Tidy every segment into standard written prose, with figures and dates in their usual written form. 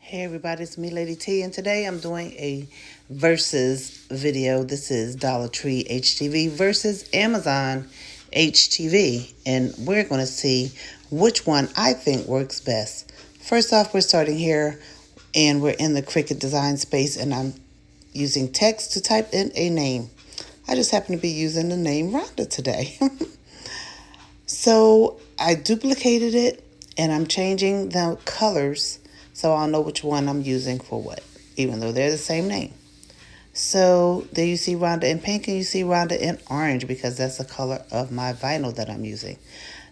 Hey everybody, it's me, Lady T, and today I'm doing a versus video. This is Dollar Tree HTV versus Amazon HTV, and we're going to see which one I think works best. First off, we're starting here, and we're in the Cricut design space, and I'm using text to type in a name. I just happen to be using the name Rhonda today. So I duplicated it, and I'm changing the colors so I'll know which one I'm using for what, even though they're the same name. So there you see Rhonda in pink and you see Rhonda in orange because that's the color of my vinyl that I'm using.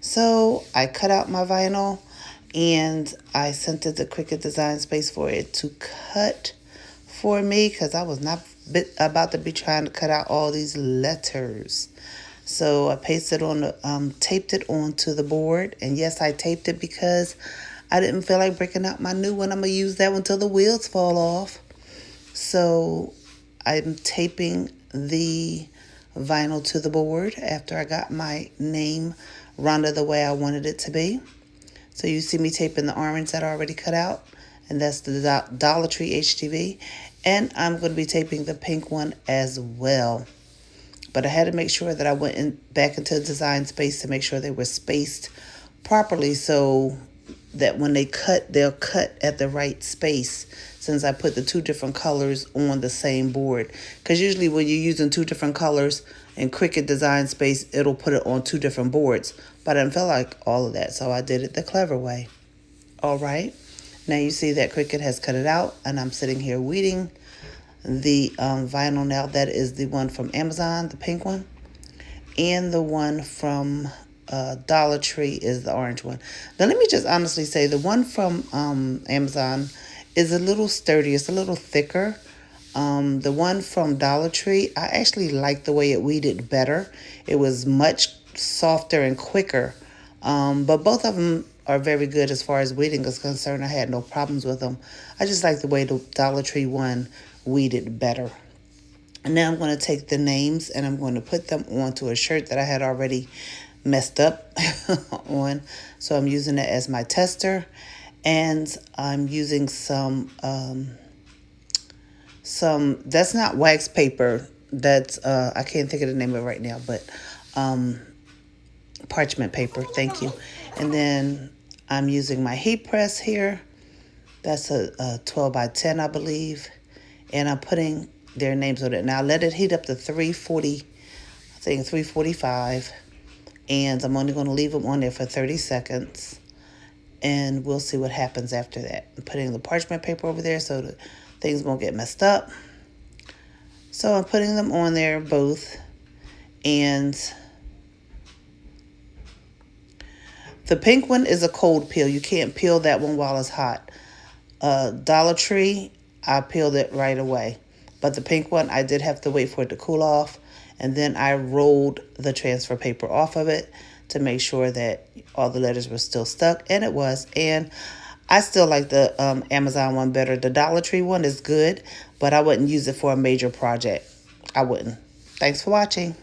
So I cut out my vinyl and I sent it to Cricut Design Space for it to cut for me because I was not about to be trying to cut out all these letters. So I pasted on the, taped it onto the board, and yes, I taped it because I didn't feel like breaking out my new one. I'm going to use that one till the wheels fall off. So I'm taping the vinyl to the board after I got my name Rhonda the way I wanted it to be. So you see me taping the orange that I already cut out, and that's the Dollar Tree HTV. And I'm going to be taping the pink one as well. But I had to make sure that I went back into Design Space to make sure they were spaced properly so that when they cut, they'll cut at the right space since I put the two different colors on the same board. Because usually when you're using two different colors in Cricut Design Space, it'll put it on two different boards. But I didn't feel like all of that, so I did it the clever way. All right. Now you see that Cricut has cut it out, and I'm sitting here weeding the vinyl now. That is the one from Amazon, the pink one, and the one from Dollar Tree is the orange one. Now let me just honestly say the one from Amazon is a little sturdy. It's a little thicker. The one from Dollar Tree, I actually like the way it weeded better. It was much softer and quicker. But both of them are very good as far as weeding is concerned. I had no problems with them. I just like the way the Dollar Tree one weeded better. And now I'm going to take the names and I'm going to put them onto a shirt that I had already messed up on. So I'm using it as my tester, and I'm using some that's not wax paper. That's I can't think of the name of it right now, but parchment paper. Thank you. And then I'm using my heat press here. That's a 12 by 10, I believe. And I'm putting their names on it. Now let it heat up to 340, I think 345. And I'm only going to leave them on there for 30 seconds. And we'll see what happens after that. I'm putting the parchment paper over there so that things won't get messed up. So I'm putting them on there both. And the pink one is a cold peel. You can't peel that one while it's hot. Dollar Tree, I peeled it right away. But the pink one, I did have to wait for it to cool off. And then I rolled the transfer paper off of it to make sure that all the letters were still stuck. And it was. And I still like the Amazon one better. The Dollar Tree one is good, but I wouldn't use it for a major project. I wouldn't. Thanks for watching.